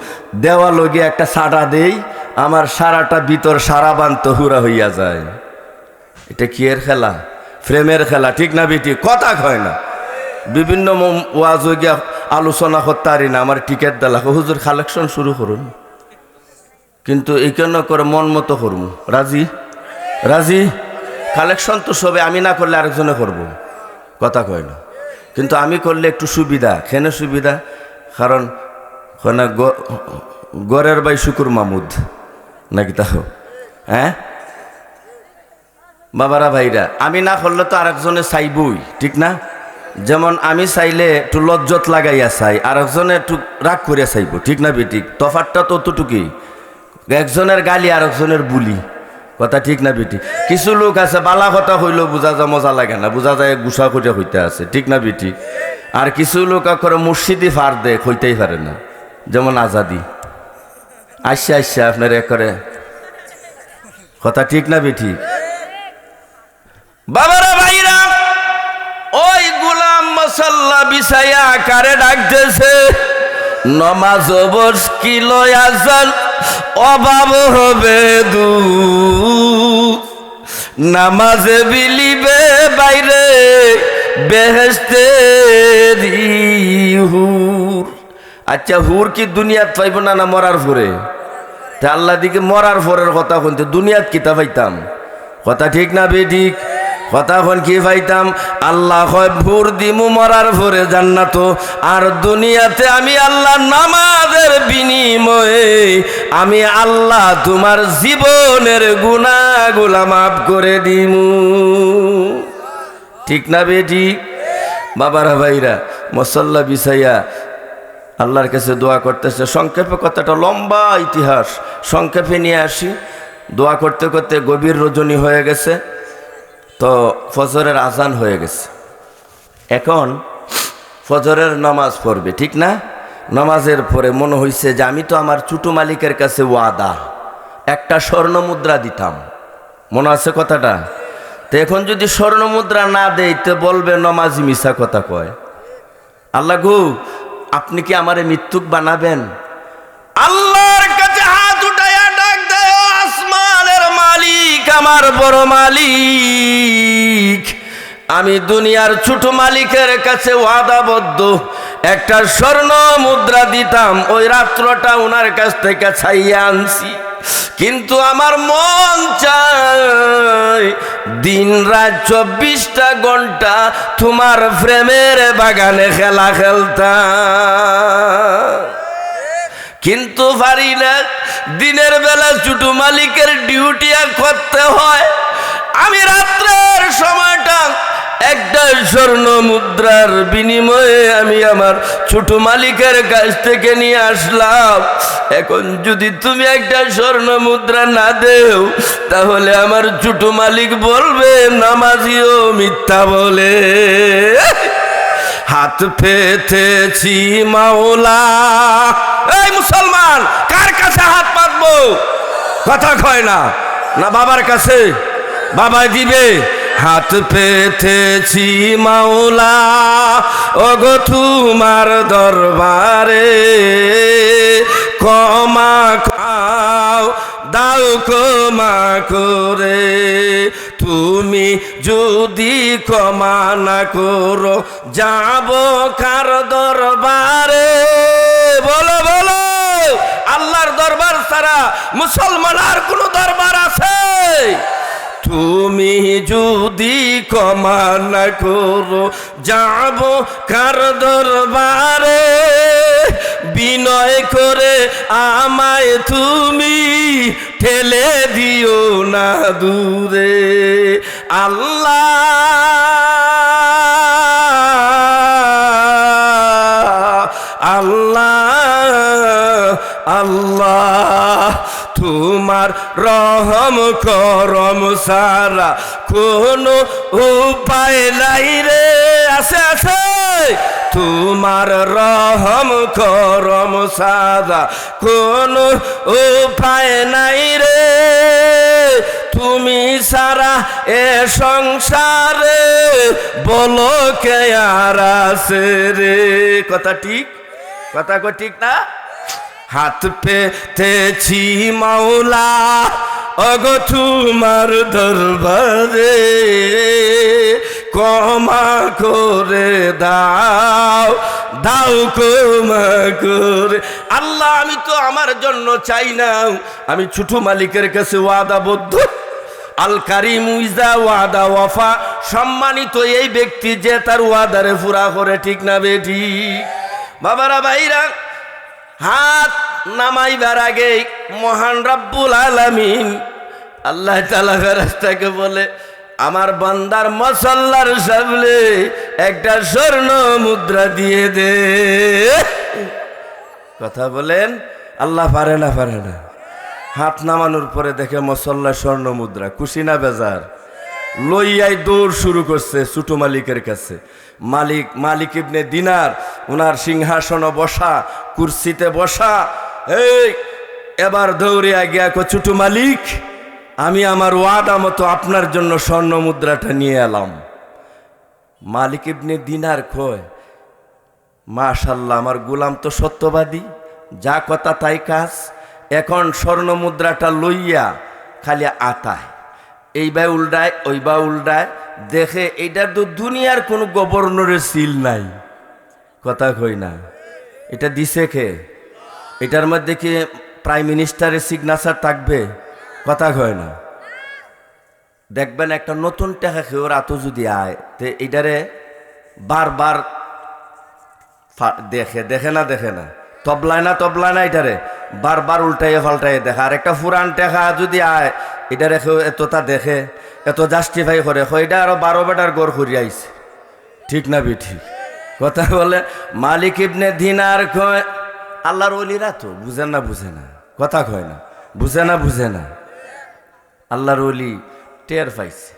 A: দেওয়া লগে একটা সাড়া দেই, আমার সারাটা ভিতর সারাবান তহুরা হইয়া যায়। এটা কি এর খেলা? প্রেমের খেলা, ঠিক না বেটি? কথা কয় না। বিভিন্ন ওয়াজ গিয়া আলোচনা করতে পারি না, আমার টিকেট দেলা হুজুর কালেকশন শুরু করুন, কিন্তু এইখানে করে মন মতো করবো। রাজি? রাজি? কালেকশন তো সবে আমি না করলে আরেকজনে করব, কথা কয় না। কিন্তু আমি করলে একটু সুবিধা। কেন সুবিধা? কারণ গরের ভাই শুকুর মামুদ নাকি তাও? হ্যাঁ বাবারা ভাইরা, আমি না করলে তো আরেকজনে চাইবই, ঠিক না? যেমন আমি চাইলে একটু লজ্জত লাগাইয়া চাই, আরেকজনে একটু রাগ করিয়া চাইব, ঠিক না বেঠিক? তফাতটা তো অতটুকুই। একজনের গালি আরেকজনের বুলি, কথা ঠিক না বেটি? কিছু লোক আছে বালা কথা হইলেও বোঝা যায় মজা লাগে না, বোঝা যায় গুসা করে হইতে আছে, ঠিক না বেটি? আর কিছু লোক করে মুর্শিদি ফার দে হইতেই পারে না, যেমন আজাদি আসছে আপনার করে। কথা ঠিক না বেটি? বাবারা ভাইরা, ওই গোলাম মশাল্লা বিছাইয়া কারে ডাকতেছে, নমাজ বস কিলো আজান অভাব হবে দু, নামাজে বিলিবে বাইরে বেহেশতের হুর। আচ্ছা হুর কি দুনিয়াত পাইব না না মরার পরে? তা আল্লাহ দিকে মরার পরের কথা শুনতে দুনিয়াত কিতা পাইতাম? কথা ঠিক না বেঠিক? কথা কোন কি পাইতাম? আল্লাহ হয় ভোর দিমু মরার পরে জান্নাত, আর দুনিয়াতে আমি আল্লাহ নামাজের বিনিময়ে আমি আল্লাহ তোমার জীবনের গুনাহগুলা মাফ করে দিমু। ঠিক না বেঠিক? বাবারা ভাইরা, মুসাল্লা বিছাইয়া আল্লাহর কাছে দোয়া করতেছে। সংক্ষেপে কথাটা লম্বা ইতিহাস, সংক্ষেপে নিয়ে আসি। দোয়া করতে করতে গভীর রজনী হয়ে গেছে, তো ফজরের আজান হয়ে গেছে। এখন ফজরের নামাজ পড়বে, ঠিক না? নামাজের পরে মনে হয়েছে যে আমি তো আমার ছোট মালিকের কাছে ওয়াদা একটা স্বর্ণ মুদ্রা দিতাম, মনে আছে কথাটা? তো এখন যদি স্বর্ণ মুদ্রা না দেই তো বলবে নমাজি মিশা কথা কয়। আল্লাহ গো, আপনি কি আমারে মৃত্যুক বানাবেন? আল্লাহর কাছে হাত উঠাইয়া ডাক দেয়, ও আসমানের মালিক, আমার বড় মালিক, আমি দুনিয়ার ছোট মালিকের কাছে ওয়াদাবদ্ধ একটা স্বর্ণ মুদ্রা দিতাম, ওই রাত্রটা ওনার কাছ থেকে ছাইয়া আনছি, কিন্তু আমার মন চায় দিন রাত 24টা ঘন্টা তোমার প্রেমের বাগানে খেলা খেলতাম, কিন্তু পারি না। দিনের বেলা ছোট মালিকের ডিউটি করতে হয়, আমি রাত্রের সময়টা একটা স্বর্ণ মুদ্রার বিনিময়ে আমি আমার ছোট মালিকের কাছ থেকে নিয়ে আসলাম। এখন যদি তুমি একটা স্বর্ণ মুদ্রা না দেও তাহলে আমার ছোট মালিক বলবে নামাজিও মিথ্যা বলে। হাত পেতেছি মাওলা। এই মুসলমান, কার কাছে হাত পাতবো? কথা কয় না, না বাবার কাছে? বাবা দিবে। হাত পেতেছি মাওলা, ওগো তোমার দরবারে, ক্ষমা খাও দাও ক্ষমা করে, তুমি যদি ক্ষমা না করো যাব কার দরবারে? বলো বলো, আল্লাহর দরবার ছাড়া মুসলমান আর কোন দরবার আছে? তুমি যদি ক্ষমা না করো যাব কার দরবারে? বিনয় করে আমায় তুমি ঠেলে দিও না দূরে। আল্লাহ আল্লাহ আল্লাহ, তোমার রহম করম সারা কোনো উপায় নাই রে। আছে আছে, তোমার রহম করম সারা কোনো উপায় নাই রে, তুমি সারা এ সংসারে বলো কে আর আছে রে। কথা ঠিক? কথা কো ঠিক না? হাত পেতেছি মাওলা, ওগো তোমার দরবারে, ক্ষমা করে দাও দাও ক্ষমা করে। আল্লাহ, আমি তো আমার জন্য চাই না, আমি ছোট মালিকের কাছে ওয়াদাবদ্ধ। আল কারিম ইজা ওয়াদা ওয়াফা, সম্মানিত এই ব্যক্তি যে তার ওয়াদারে পুরা করে, ঠিক না বেটি? বাবারা ভাইরা, হাত নামাইবার আগে মহান রব্বুল আলামিন আল্লাহ তাআলা ফেরেশতাকে বলে, আমার বান্দার মুসাল্লার সামনে একটা স্বর্ণ মুদ্রা দিয়ে দে। কথা বলেন, আল্লাহ পারে না? পারে না? হাত নামানোর পরে দেখে মসল্লা স্বর্ণ মুদ্রা, খুশি না বেজার? লইয়াই দৌড় শুরু করছে ছোট মালিকের কাছে। মালিক ইবনে দিনার ওনার সিংহাসনে বসা, কুরসিতে বসা। এই এবার দৌড়িয়া গিয়া কো, ছোট মালিক, আমি আমার ওয়াদা মতো আপনার জন্য স্বর্ণ মুদ্রাটা নিয়ে এলাম। মালিক ইবনে দিনার কয়, মাশাল্লাহ, আমার গোলাম তো সত্যবাদী, যা কথা তাই কাজ। এখন স্বর্ণ মুদ্রাটা লইয়া খালি আতায়, এই বা উল্টায় ওই বা উল্টায়, দেখে এইটার তো দুনিয়ার কোনো গভর্নরের সিল নাই। কথা কই না? এটা দিছে কে? এটার মধ্যে কি প্রাইম মিনিস্টারের সিগনেচার থাকবে? কথা কয় না। দেখবেন একটা নতুন টাকা খেয়ে রাত যদি আয়, তো এইটারে বারবার দেখে না তবলায় না এটারে বারবার উল্টাইয়ে পাল্টাইয়ে দেখা। আর একটা পুরান টাকা যদি আয়, এটা রেখে এতটা দেখে, এত জাস্টিফাই করে, এটা আরো 12 বেটার গড় করিয়া আইছে। ঠিক না ঠিক? কথা বলে মালিক ইবনে দিনার কয়, আল্লাহর ওলিরা তো বুঝে না, কথা কয় না, বুঝে না। আল্লাহর ওলি টের পাইছে।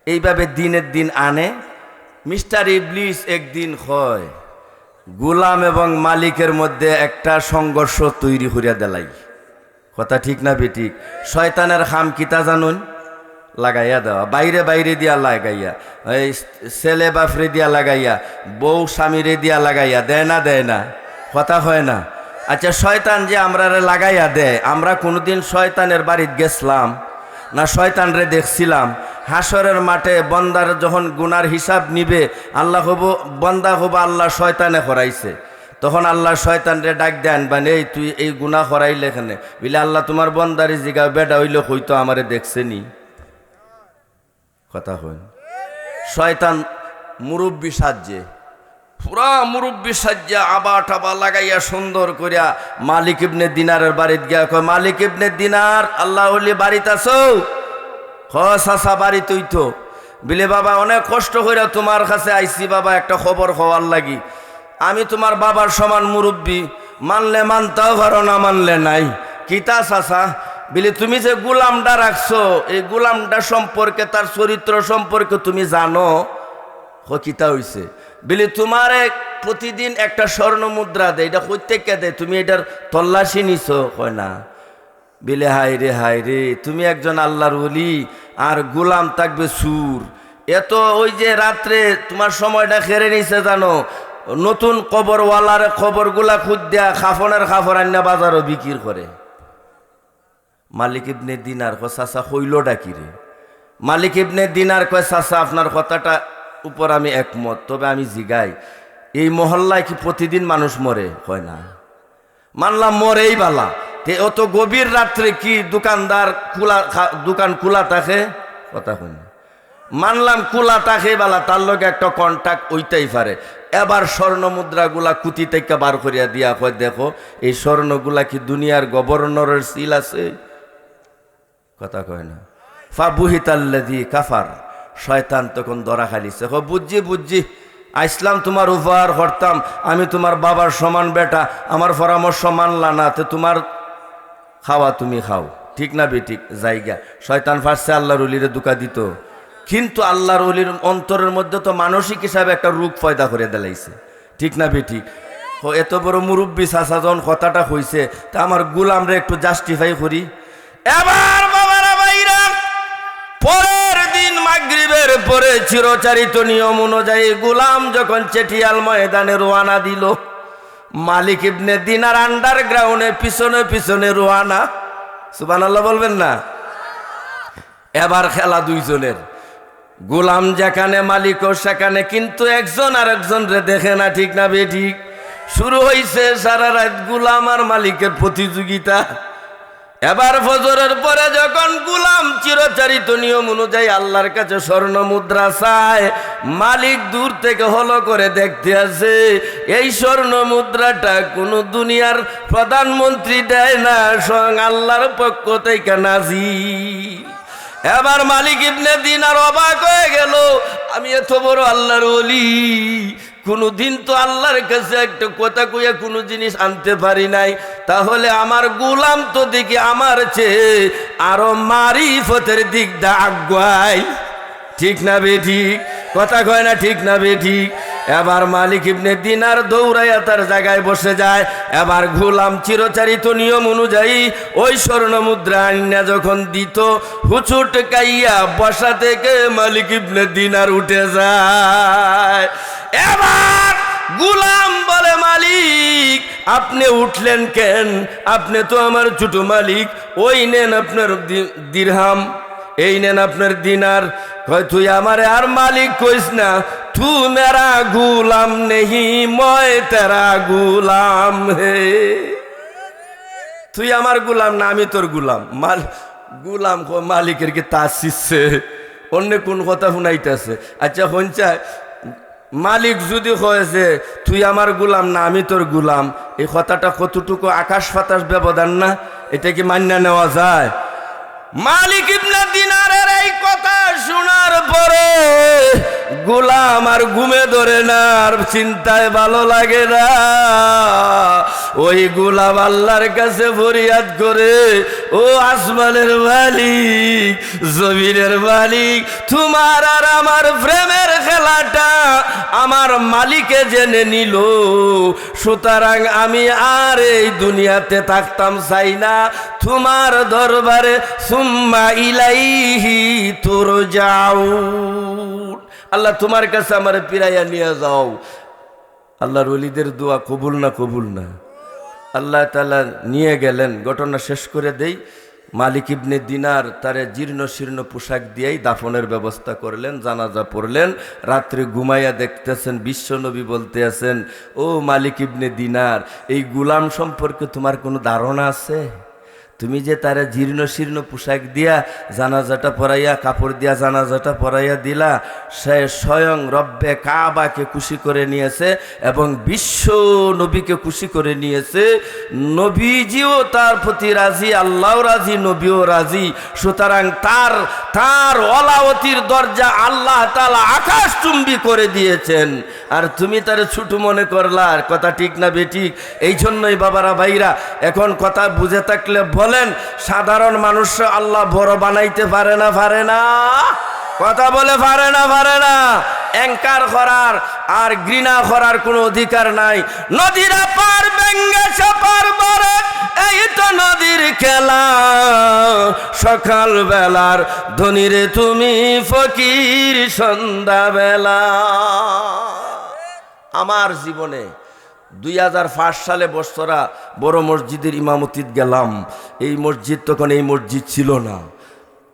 A: এইভাবে দিনের দিন আনে। মিস্টার ইবলিস একদিন হয় গোলাম এবং মালিকের মধ্যে একটা সংঘর্ষ তৈরি করিয়া দেলাই। কথা ঠিক না বেঠিক? শয়তানের খাম কিতা জানুন? লাগাইয়া দেওয়া, বাইরে দিয়া লাগাইয়া, এই ছেলে বাপরে দিয়া লাগাইয়া, বউ স্বামীরে দিয়া লাগাইয়া, দেয় না? কথা হয় না? আচ্ছা, শয়তান যে আমরা লাগাইয়া দেয়, আমরা কোনোদিন শয়তানের বাড়িতে গেছিলাম না? শয়তানরে দেখছিলাম? হাসরের মাঠে বন্দার যখন গুনার হিসাব নিবে, আল্লাহ হব বন্দা হব, আল্লাহ শয়তানে করাইছে, তখন আল্লাহ শয়তানরে ডাক দেন, মানে এই তুই এই গুনাহ করাইলে এখানে বলে, আল্লাহ তোমার বন্দারি জিগা বেডা হইলে হইতো আমারে দেখছেনি। কথা হয়? শয়তান মুরব্বী সাজ্জে, পুরা মুরব্বী সাজ্জা আবা টাবা লাগাইয়া সুন্দর করিয়া মালিক ইবনে দিনারের বাড়িতে গিয়া কয়, মালিক ইবনে দিনার, আল্লাহ হলি বাড়িতে আছো? চাচা বাড়িতেই তো। বিলে বাবা, অনেক কষ্ট কইরা তোমার কাছে আইছি বাবা, একটা খবর হওয়ার লাগি। আমি তোমার বাবার সমান মুরব্বী, মানলে মানতেও পারো, না মানলে নাই। কিতা চাচা? বিলে তুমি যে গোলামটা রাখছো, এই গোলামটা সম্পর্কে, তার চরিত্র সম্পর্কে তুমি জানো? কিতা হইছে? বিলে তোমার প্রতিদিন একটা স্বর্ণ মুদ্রা দেয়, এটা প্রত্যেককে দেয়, তুমি এটার তল্লাশি নিছো? হয় না। বিলে হাই রে, তুমি একজন আল্লাহর ওলি, আর গোলাম থাকবে সুর। এত ওই যে রাত্রে তোমার সময়টা খেরে নিছে জানো, নতুন কবরওয়ালার খবরগুলা খুদ দেয়া খাফনের খাফর আন্না বাজারও বিক্রি করে। মালিক ইবনে দিনার কয়, চাচা হইল ডাকি রে? মালিক ইবনে দিনার কয়, চাচা আপনার কথাটা উপর আমি একমত, তবে আমি জিগাই, এই মহল্লায় কি প্রতিদিন মানুষ মরে? হয় না। মানলাম মরেই বালা, অত গভীর রাত্রে কি দোকান খোলা থাকে? কথা হয় না। মানলাম খোলা থাকে বালা, তার লগে একটা কন্ট্যাক্ট ওইটাই পারে। এবার স্বর্ণ মুদ্রাগুলা কুতি থেকে বার করিয়া দিয়া কয়, দেখো এই স্বর্ণগুলা কি দুনিয়ার গভর্নরের সিল আছে? কথা কয় না। ফাবুহিতাল্লাযী কাফার, শয়তান তখন ধরা খালিছে। বুঝছি আইসলাম তোমার উপহার করতাম, আমি তোমার বাবার সমান বেটা, আমার পরামর্শ মানলা না, তো তোমার খাওয়া তুমি খাও। ঠিক না বেঠিক? জায়গা শয়তান ফার্সে আল্লাহর ওলিরে দুকা দিত, কিন্তু আল্লাহর ওলির অন্তরের মধ্যে তো মানসিক হিসাবে একটা রূপ পয়দা করে দিলাইছে। ঠিক না বেঠিক? এত বড় মুরব্বী চাচা যখন কথাটা হইছে, তা আমার গোলামরে একটু জাস্টিফাই করি। এবার বাবারা ভাইরা, পরের দিন মাগরিবের পরে চিরচারিত নিয়ম অনুযায়ী গোলাম যখন চেটিয়াল ময়দানে রওনা দিল, মালিক ইবনে দিনার আন্ডারগ্রাউন্ডে পিছনে রওনা। সুবহানাল্লাহ বলবেন না? এবার খেলা দুইজনের, গোলাম যেখানে মালিকও সেখানে, কিন্তু একজন আর একজন রে দেখে না। ঠিক না বেঠিক? শুরু হইছে সারা রাত গোলাম আর মালিকের প্রতিযোগিতা। এবার ফজরের পরে যখন গোলাম চিরচারিত নিয়ম অনুযায়ী আল্লাহর কাছে স্বর্ণ মুদ্রা চায়, মালিক দূর থেকে হলো করে দেখতে আছে, এই স্বর্ণ মুদ্রাটা কোনো দুনিয়ার প্রধানমন্ত্রী দেয় না, স্বয়ং আল্লাহর পক্ষ থেকে নাজিল। এবার মালিক ইবনে দিনার অবাক হয়ে গেল, আমি এত বড় আল্লাহর ওলি, কোনোদিন তো আল্লাহর কাছে একটা কথা কইয়া কোনো জিনিস আনতে পারি নাই, তাহলে আমার গোলাম তো দেখি আমার চেয়ে আরো মারিফতের দিক দা আগুয়াই। ঠিক না বেঠিক? কথা কয় না ঠিক না বেঠিক? এবার মালিক ইবনে দিনার দৌড়াইয়া তার জায়গায় বসে যায়। এবার গোলাম চিরচারিত নিয়ম অনুযায়ী ওই স্বর্ণ মুদ্রা আইনা যখন দিত, হুচুট কাইয়া বসা থেকে মালিক ইবনে দিনার উঠে যায়। এবার গোলাম বলে, মালিক আপনি উঠলেন কেন? আপনি তো আমার ছোট মালিক। ওই নেন আপনার দিরহাম, এই নেন আপনার দিনার। কয় তুই আমারে আর মালিক কইস না, তু মেরা গুলাম নেহি মই তেরা গুলাম হে। তুই আমার গুলাম না, আমি তোর গুলাম। গুলাম মালিকের কি তাসিসছে? অন্য কোন কথা শুনাইতেছে? আচ্ছা হঞ্চায় মালিক যদি হয়েছে তুই আমার গুলাম না আমি তোর গুলাম, এই কথাটা কতটুকু আকাশ বাতাস ব্যবধান না? এটা কি মান্য নেওয়া যায়? মালিক ইবনে দিনারের এই কথা শোনার পরে গোলাম আর ঘুমে ধরে না, আর চিন্তায় ভালো লাগে না। ওই গোলাম আল্লাহর কাছে ফরিয়াদ করে, ও আসমানের মালিক, জমিনের মালিক, তোমার আর আমার প্রেমের খেলাটা আমার মালিকে জেনে নিল, সুতরাং আমি আর এই দুনিয়াতে থাকতাম চাই না, তোমার দরবারে সুম্মা ইলাইহি তুরজাউন। আল্লাহ তোমার কাছে আমার ফিরাইয়া নিয়ে যাও। আল্লাহর ওলিদের দোয়া কবুল না? কবুল না? আল্লাহ তাআলা নিয়ে গেলেন। ঘটনা শেষ করে দেই। মালিক ইবনে দিনার তারে জীর্ণ শীর্ণ পোশাক দিয়েই দাফনের ব্যবস্থা করলেন, জানাজা পড়লেন। রাত্রে ঘুমাইয়া দেখতেছেন বিশ্বনবী বলতে আছেন, ও মালিক ইবনে দিনার, এই গুলাম সম্পর্কে তোমার কোনো ধারণা আছে? তুমি যে তারা জীর্ণ শীর্ণ পোশাক দিয়া জানাজাটা পরাইয়া, কাপড় দিয়া জানাজাটা পরাইয়া দিলা, সে স্বয়ং রব্বে কাবাকে খুশি করে নিয়েছে এবং বিশ্ব নবীকে খুশি করে নিয়েছে। নবীজিও তার প্রতি রাজি, আল্লাহও রাজি, নবীও রাজি। সুতরাং তার অলাওতির দরজা আল্লাহ তাআলা আকাশ চুম্বি করে দিয়েছেন, আর তুমি তারে ছোট মনে করলা। কথা ঠিক না বেঠিক? এই জন্যই বাবারা ভাইরা, এখন কথা বুঝে থাকলে বলেন, সাধারণ মানুষ আল্লাহ বড় বানাইতে পারে না? পারে না? কথা বলে পারে না? পারে না? অ্যাঙ্কার করার আর ঘৃণা করার কোনো অধিকার নাই। নদীরা পার বেঙ্গেছে পারবারে, এই তো নদীর খেলা। সকাল বেলার ধনীরে তুমি ফকির সন্ধ্যাবেলা। আমার জীবনে 2005 সালে বছরা বড় মসজিদের ইমামতিত গেলাম। এই মসজিদ তখন এই মসজিদ ছিল না,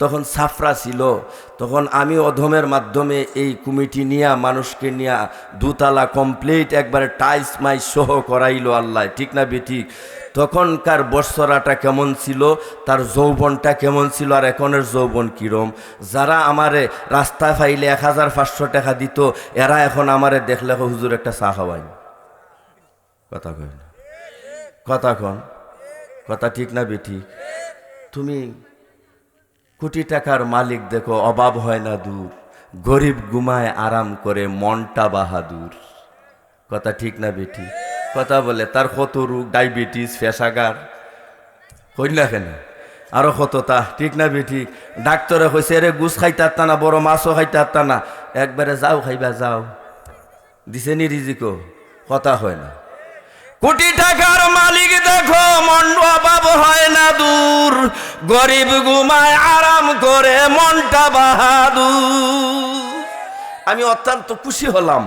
A: তখন সাফরা ছিল। তখন আমি অধমের মাধ্যমে এই কমিটি নিয়ে মানুষকে নিয়ে দুতলা কমপ্লিট একবারে টাইলস মাইস সহ করাইলো আল্লাহ। ঠিক না বেঠিক? তখনকার বৎসরাটা কেমন ছিল, তার যৌবনটা কেমন ছিল, আর এখনের যৌবন কিরম। যারা আমারে রাস্তায় ফাইলে 1500 টাকা দিত, এরা এখন আমারে দেখলে হুজুর একটা চা খাওয়াই। কথা কয় না? কথা কন? কথা ঠিক না বেঠিক? তুমি কোটি টাকার মালিক দেখো, অভাব হয় না দূর, গরিব ঘুমায় আরাম করে মনটা বাহাদুর। কথা ঠিক না বেঠিক? কথা বলে তার কত রোগ, ডায়াবেটিস, ফেসাগার, হই না কেন আরো কতটা। ঠিক না বেঠিক? ডাক্তারে কইছে রে গুছ খাইতে পারতা না, বড় মাছও খাইতে পারতা না, একবারে যাও খাইবা যাও, দিছে নি রিজিকো। কথা হয় না? কোটি টাকার মালিক দেখো, মন অভাব হয় না দূর, গরিব ঘুমায় আরাম করে মনটা বাহাদুর। আমি অত্যন্ত খুশি হলাম।